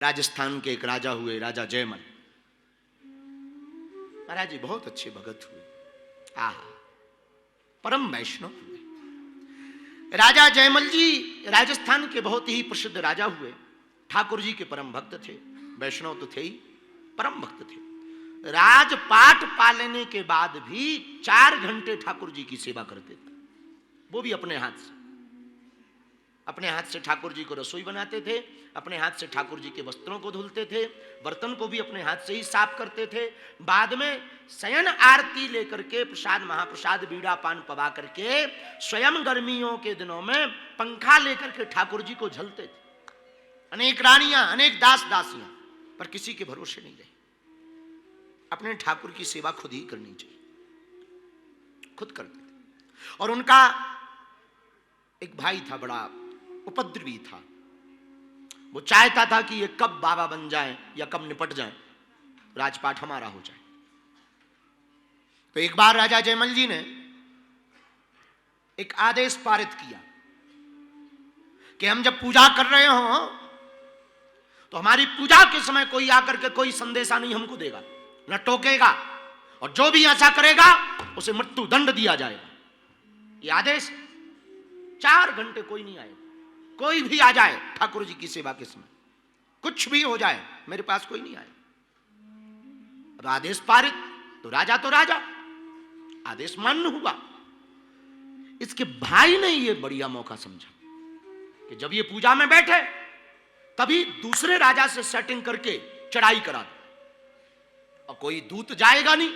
राजस्थान के एक राजा हुए, राजा जयमल। महाराज जी बहुत अच्छे भगत हुए, आहा, परम वैष्णव हुए। राजा जयमल जी राजस्थान के बहुत ही प्रसिद्ध राजा हुए। ठाकुर जी के परम भक्त थे, वैष्णव तो थे ही, परम भक्त थे। राजपाट पा लेने के बाद भी 4 घंटे ठाकुर जी की सेवा करते थे, वो भी अपने हाथ से। अपने हाथ से ठाकुर जी को रसोई बनाते थे, अपने हाथ से ठाकुर जी के वस्त्रों को धुलते थे, बर्तन को भी अपने हाथ से ही साफ करते थे। बाद में शयन आरती लेकर के प्रसाद महाप्रसाद बीड़ा पान पवा करके स्वयं गर्मियों के दिनों में पंखा लेकर के ठाकुर जी को झलते थे। अनेक रानियां, अनेक दास दासियां, पर किसी के भरोसे नहीं रहे। अपने ठाकुर की सेवा खुद ही करनी चाहिए, खुद करते थे। और उनका एक भाई था, बड़ा उपद्रवी था। वो चाहता था कि ये कब बाबा बन जाए या कब निपट जाए, राजपाट हमारा हो जाए। तो एक बार राजा जयमल जी ने एक आदेश पारित किया कि हम जब पूजा कर रहे हो तो हमारी पूजा के समय कोई आकर के कोई संदेशा नहीं हमको देगा, न टोकेगा, और जो भी ऐसा करेगा उसे मृत्यु दंड दिया जाएगा। ये आदेश। 4 घंटे कोई नहीं आएगा, कोई भी आ जाए ठाकुर जी की सेवा के समय, कुछ भी हो जाए, मेरे पास कोई नहीं आए। अब आदेश पारित, तो राजा आदेश मान्य हुआ। इसके भाई ने ये बढ़िया मौका समझा कि जब ये पूजा में बैठे तभी दूसरे राजा से सेटिंग करके चढ़ाई करा दो, और कोई दूत जाएगा नहीं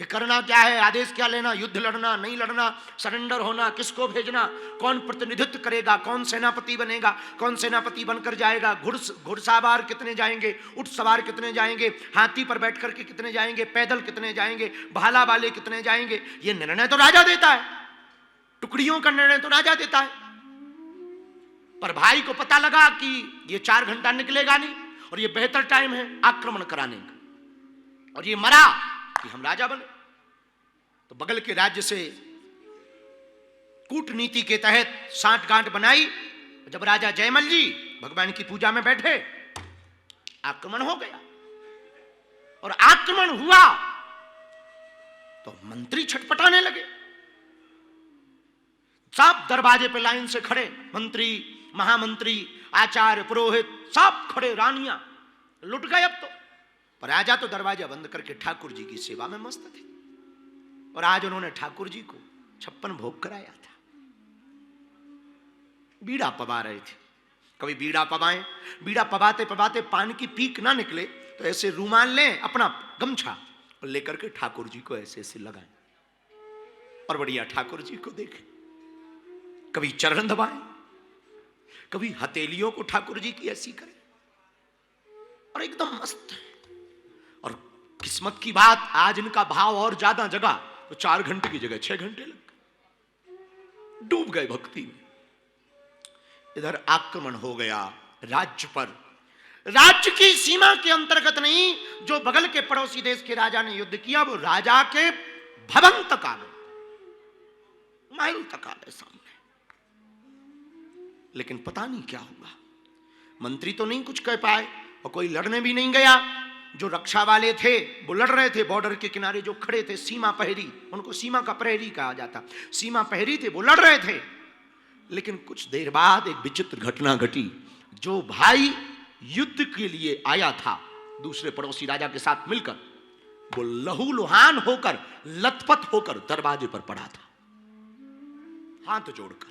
कि करना क्या है, आदेश क्या लेना, युद्ध लड़ना नहीं लड़ना, सरेंडर होना, किसको भेजना, कौन प्रतिनिधित्व करेगा, कौन सेनापति बनेगा, कौन सेनापति बनकर जाएगा, घुड़सवार कितने जाएंगे, ऊंट सवार कितने जाएंगे, हाथी पर बैठ करके कितने जाएंगे, पैदल कितने जाएंगे, भाला वाले कितने जाएंगे, ये निर्णय तो राजा देता है, टुकड़ियों का निर्णय तो राजा देता है। पर भाई को पता लगा कि ये 4 घंटा निकलेगा नहीं और ये बेहतर टाइम है आक्रमण कराने का, और ये मरा कि हम राजा बने। तो बगल के राज्य से कूटनीति के तहत साठगांठ बनाई। जब राजा जयमल जी भगवान की पूजा में बैठे, आक्रमण हो गया। और आक्रमण हुआ तो मंत्री छटपटाने लगे। सब दरवाजे पे लाइन से खड़े, मंत्री, महामंत्री, आचार्य, पुरोहित, सब खड़े, रानियां लुट गए। अब तो पर राजा तो दरवाजा बंद करके ठाकुर जी की सेवा में मस्त थे। और आज उन्होंने ठाकुर जी को 56 भोग कराया था। बीड़ा पवा रहे थे। कभी बीड़ा पवाएं, बीड़ा पवाते पवाते पान की पीक ना निकले तो ऐसे रूमाल लें, अपना गमछा, और लेकर के ठाकुर जी को ऐसे ऐसे लगाएं और बढ़िया ठाकुर जी को देखें। कभी चरण दबाएं, कभी हथेलियों को ठाकुर जी की ऐसी करें, और एकदम मस्त। और किस्मत की बात, आज इनका भाव और ज्यादा जगा तो 4 घंटे की जगह 6 घंटे लग गए, डूब गए भक्ति में। इधर आक्रमण हो गया राज्य पर। राज्य की सीमा के अंतर्गत नहीं, जो बगल के पड़ोसी देश के राजा ने युद्ध किया वो राजा के भवन तक आ गए, महल तक आ गए सामने। लेकिन पता नहीं क्या हुआ, मंत्री तो नहीं कुछ कह पाए और कोई लड़ने भी नहीं गया। जो रक्षा वाले थे वो लड़ रहे थे, बॉर्डर के किनारे जो खड़े थे, सीमा प्रहरी, उनको सीमा का प्रहरी कहा जाता, सीमा प्रहरी थे, वो लड़ रहे थे। लेकिन कुछ देर बाद एक विचित्र घटना घटी। जो भाई युद्ध के लिए आया था दूसरे पड़ोसी राजा के साथ मिलकर, वो लहूलुहान होकर, लथपथ होकर दरवाजे पर पड़ा था, हाथ जोड़कर।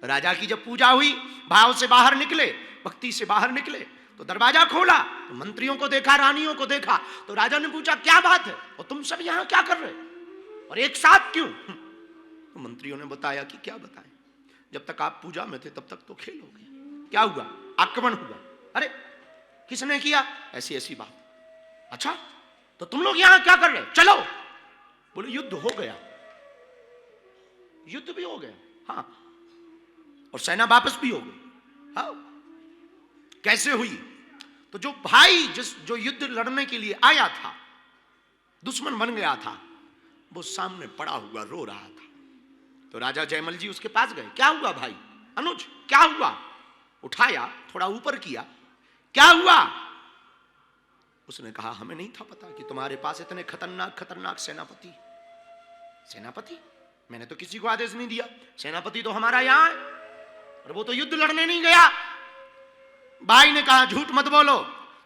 राजा की जब पूजा हुई, भाव से बाहर निकले, भक्ति से बाहर निकले, तो दरवाजा खोला तो मंत्रियों को देखा, रानियों को देखा। तो राजा ने पूछा क्या बात है, और तुम सब यहां क्या कर रहे और एक साथ क्यों? तो मंत्रियों ने बताया कि क्या बताएं, जब तक आप पूजा में थे तब तक तो खेल हो गया। क्या हुआ? आक्रमण हुआ। अरे किसने किया? ऐसी ऐसी बात। अच्छा तो तुम लोग यहां क्या कर रहे? चलो। बोले युद्ध हो गया। युद्ध भी हो गया, हाँ, और सेना वापस भी हो गई। हाँ, कैसे हुई? तो जो भाई जो युद्ध लड़ने के लिए आया था, दुश्मन बन गया था, वो सामने पड़ा हुआ रो रहा था। तो राजा जयमल जी उसके पास गए। क्या हुआ भाई? अनुज क्या हुआ? उठाया, थोड़ा ऊपर किया, क्या हुआ? उसने कहा हमें नहीं था पता कि तुम्हारे पास इतने खतरनाक खतरनाक सेनापति। सेनापति? मैंने तो किसी को आदेश नहीं दिया, सेनापति तो हमारा यहां है और वो तो युद्ध लड़ने नहीं गया। भाई ने कहा झूठ मत बोलो,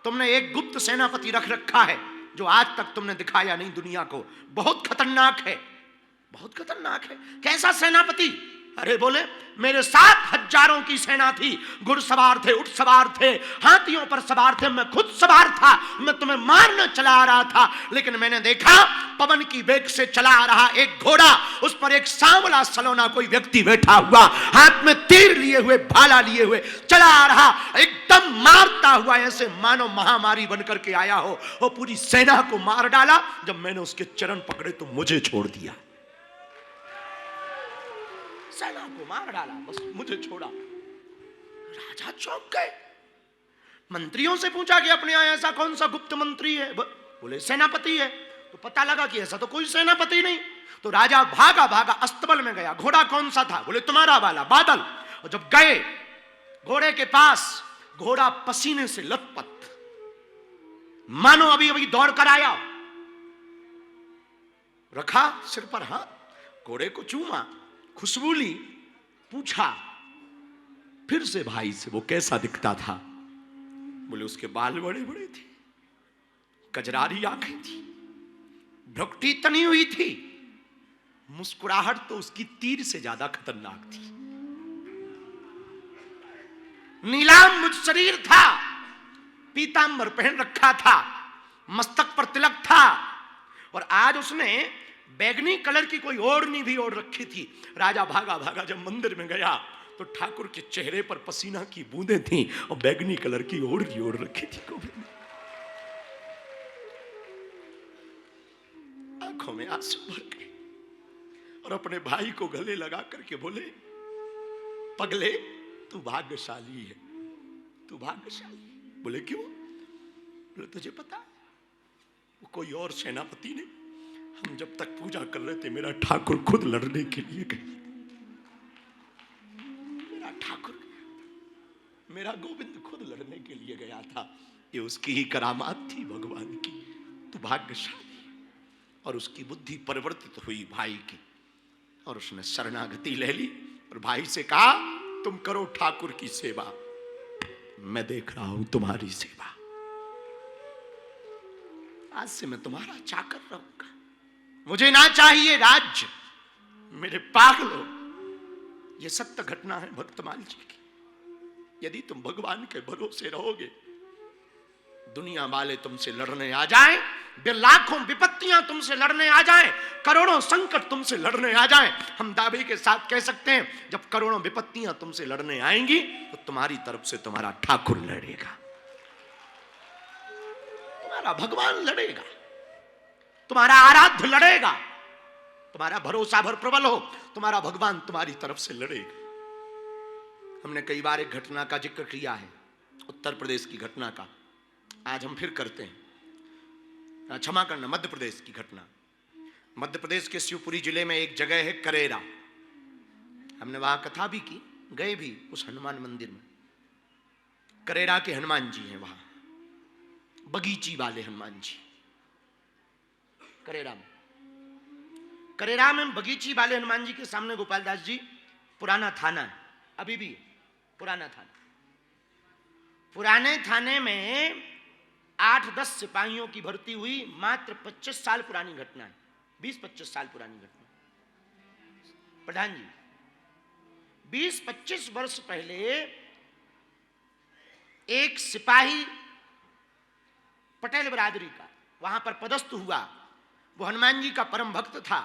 तुमने एक गुप्त सेनापति रख रखा है जो आज तक तुमने दिखाया नहीं दुनिया को, बहुत खतरनाक है, बहुत खतरनाक है। कैसा सेनापति? अरे बोले मेरे साथ हजारों की सेना थी, घुड़सवार थे, ऊंट सवार थे, हाथियों पर सवार थे, मैं खुद सवार था, मैं तुम्हें मारने चला आ रहा था, लेकिन मैंने देखा पवन की वेग से चला आ रहा एक घोड़ा, उस पर एक सांवला सलोना कोई व्यक्ति बैठा हुआ, हाथ में तीर लिए हुए, भाला लिए हुए चला आ रहा, एकदम मारता हुआ ऐसे मानो महामारी बनकर के आया हो। वो पूरी सेना को मार डाला। जब मैंने उसके चरण पकड़े तो मुझे छोड़ दिया। सेना को मार डाला, बस मुझे छोड़ा। राजा चौंक गए। मंत्रियों से पूछा कि अपने यहां ऐसा कौन सा गुप्त मंत्री है? बोले सेनापति है। तो पता लगा कि ऐसा तो कोई सेनापति नहीं। तो राजा भागा भागा अस्तबल में गया। घोड़ा कौन सा था? बोले तुम्हारा वाला बादल। और जब गए घोड़े के पास, घोड़ा पसीने से लथपथ, मानो अभी अभी दौड़ कर आया। रखा सिर पर हाथ, घोड़े को चूमा, खुशबू ली, पूछा फिर से भाई से वो कैसा दिखता था? बोले उसके बाल बड़े बड़े थे, कजरारी आंखें थी, भ्रुकुटी तनी हुई थी, मुस्कुराहट तो उसकी तीर से ज्यादा खतरनाक थी, नीलांबुज शरीर था, पीतांबर पहन रखा था, मस्तक पर तिलक था, और आज उसने बैगनी कलर की कोई ओढ़नी भी ओढ़ रखी थी। राजा भागा भागा जब मंदिर में गया तो ठाकुर के चेहरे पर पसीना की बूंदें थी और बैगनी कलर की ओढ़नी ओढ़ रखी थी। आंखों में आंसू भर गए और अपने भाई को गले लगा करके बोले पगले तू भाग्यशाली है, तू भाग्यशाली। बोले क्यों? बोले तुझे पता वो कोई और सेनापति ने, हम जब तक पूजा कर रहे थे मेरा ठाकुर खुद लड़ने के लिए गए, मेरा ठाकुर, मेरा गोविंद खुद लड़ने के लिए गया था। ये उसकी ही करामात थी भगवान की। तू भाग्यशाली। और उसकी बुद्धि परिवर्तित हुई भाई की, और उसने शरणागति ले ली और भाई से कहा तुम करो ठाकुर की सेवा, मैं देख रहा हूं तुम्हारी सेवा, आज से मैं तुम्हारा चाकर रहूंगा, मुझे ना चाहिए राज्य, मेरे पागलों। ये सत्य घटना है भक्तमाल जी की। यदि तुम भगवान के भरोसे रहोगे, दुनिया वाले तुमसे लड़ने आ जाएं, लाखों विपत्तियां तुमसे लड़ने आ जाएं, करोड़ों संकट तुमसे लड़ने आ जाएं, हम दावे के साथ कह सकते हैं जब करोड़ों विपत्तियां तुमसे लड़ने आएंगी तो तुम्हारी तरफ से तुम्हारा ठाकुर लड़ेगा, तुम्हारा भगवान लड़ेगा, तुम्हारा आराध्य लड़ेगा, तुम्हारा भरोसा भर प्रबल हो, तुम्हारा भगवान तुम्हारी तरफ से लड़ेगा। हमने कई बार एक घटना का जिक्र किया है, उत्तर प्रदेश की घटना का, आज हम फिर करते हैं। क्षमा करना, मध्य प्रदेश की घटना। मध्य प्रदेश के शिवपुरी जिले में एक जगह है करेरा, हमने वहां कथा भी की, गए भी उस हनुमान मंदिर में। करेरा के हनुमान जी हैं वहां, बगीची वाले हनुमान जी। करेरा में बगीची वाले हनुमान जी के सामने गोपाल दास जी पुराना थाना है, अभी भी पुराना थाना। पुराने थाने में 8-10 सिपाहियों की भर्ती हुई, मात्र 25 साल पुरानी घटना है, 20-25 साल पुरानी घटना। प्रधान जी 20-25 वर्ष पहले एक सिपाही पटेल बरादरी का वहां पर पदस्थ हुआ, वो हनुमान जी का परम भक्त था।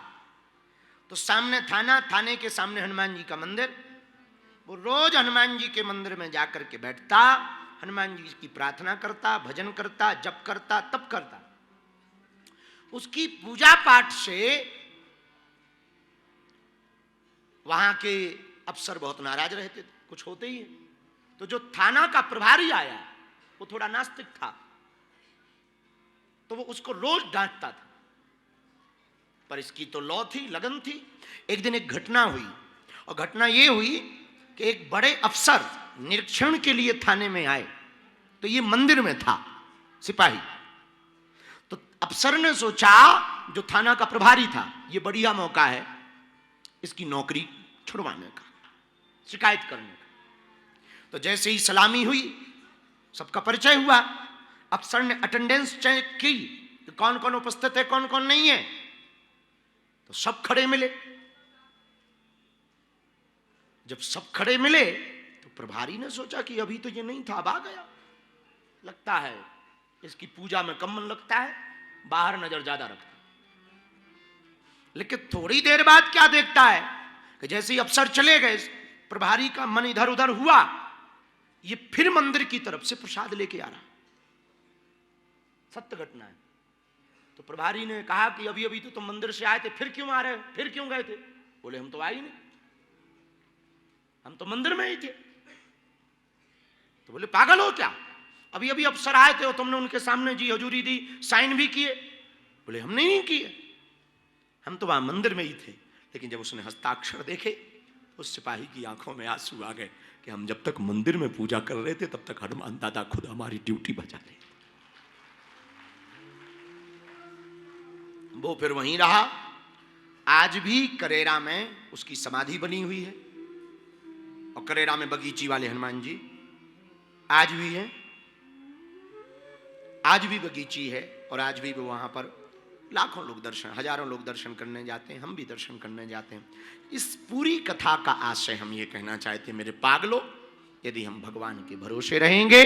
तो सामने थाना, थाने के सामने हनुमान जी का मंदिर, वो रोज हनुमान जी के मंदिर में जाकर के बैठता, हनुमान जी की प्रार्थना करता, भजन करता, जप करता, तप करता। उसकी पूजा पाठ से वहां के अफसर बहुत नाराज रहते थे, कुछ होते ही है। तो जो थाना का प्रभारी आया वो थोड़ा नास्तिक था, तो वो उसको रोज डांटता था, पर इसकी तो लौ थी, लगन थी। एक दिन एक घटना हुई, और घटना ये हुई कि एक बड़े अफसर निरीक्षण के लिए थाने में आए। तो तो ये मंदिर में था सिपाही। तो अफसर ने सोचा जो थाना का प्रभारी था, ये बढ़िया मौका है इसकी नौकरी छुड़वाने का, शिकायत करने का। तो जैसे ही सलामी हुई, सबका परिचय हुआ, अफसर ने अटेंडेंस चेक की कि कौन कौन उपस्थित है कौन कौन नहीं है, तो सब खड़े मिले। जब सब खड़े मिले तो प्रभारी ने सोचा कि अभी तो ये नहीं था, अब आ गया, लगता है इसकी पूजा में कम मन लगता है, बाहर नजर ज्यादा रखता है। लेकिन थोड़ी देर बाद क्या देखता है कि जैसे ही अफसर चले गए, प्रभारी का मन इधर उधर हुआ, ये फिर मंदिर की तरफ से प्रसाद लेके आ रहा। सत्य घटना है। तो प्रभारी ने कहा कि अभी अभी तो तुम मंदिर से आए थे, फिर क्यों आ रहे हो, फिर क्यों गए थे? बोले हम तो आए ही नहीं, हम तो मंदिर में ही थे। तो बोले पागल हो क्या, अभी अभी अफसर आए थे और तुमने उनके सामने जी हजूरी दी, साइन भी किए। बोले हमने नहीं किए, हम तो वहां मंदिर में ही थे। लेकिन जब उसने हस्ताक्षर देखे, उस सिपाही की आंखों में आंसू आ गए कि हम जब तक मंदिर में पूजा कर रहे थे तब तक हनुमान दादा खुद हमारी ड्यूटी बजा रहे। वो फिर वहीं रहा। आज भी करेरा में उसकी समाधि बनी हुई है, और करेरा में बगीची वाले हनुमान जी आज भी हैं, आज भी बगीची है, और आज भी वो वहां पर लाखों लोग दर्शन, हजारों लोग दर्शन करने जाते हैं, हम भी दर्शन करने जाते हैं। इस पूरी कथा का आशय हम ये कहना चाहते हैं, मेरे पागलों, यदि हम भगवान के भरोसे रहेंगे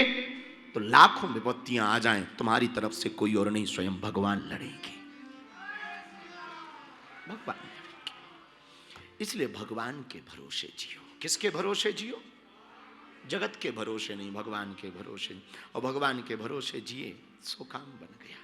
तो लाखों विपत्तियां आ जाएं, तुम्हारी तरफ से कोई और नहीं, स्वयं भगवान लड़ेंगे, भगवान लड़ेंगे। इसलिए भगवान के भरोसे जियो। किसके भरोसे जियो? जगत के भरोसे नहीं, भगवान के भरोसे। और भगवान के भरोसे जिए सो काम बन गया।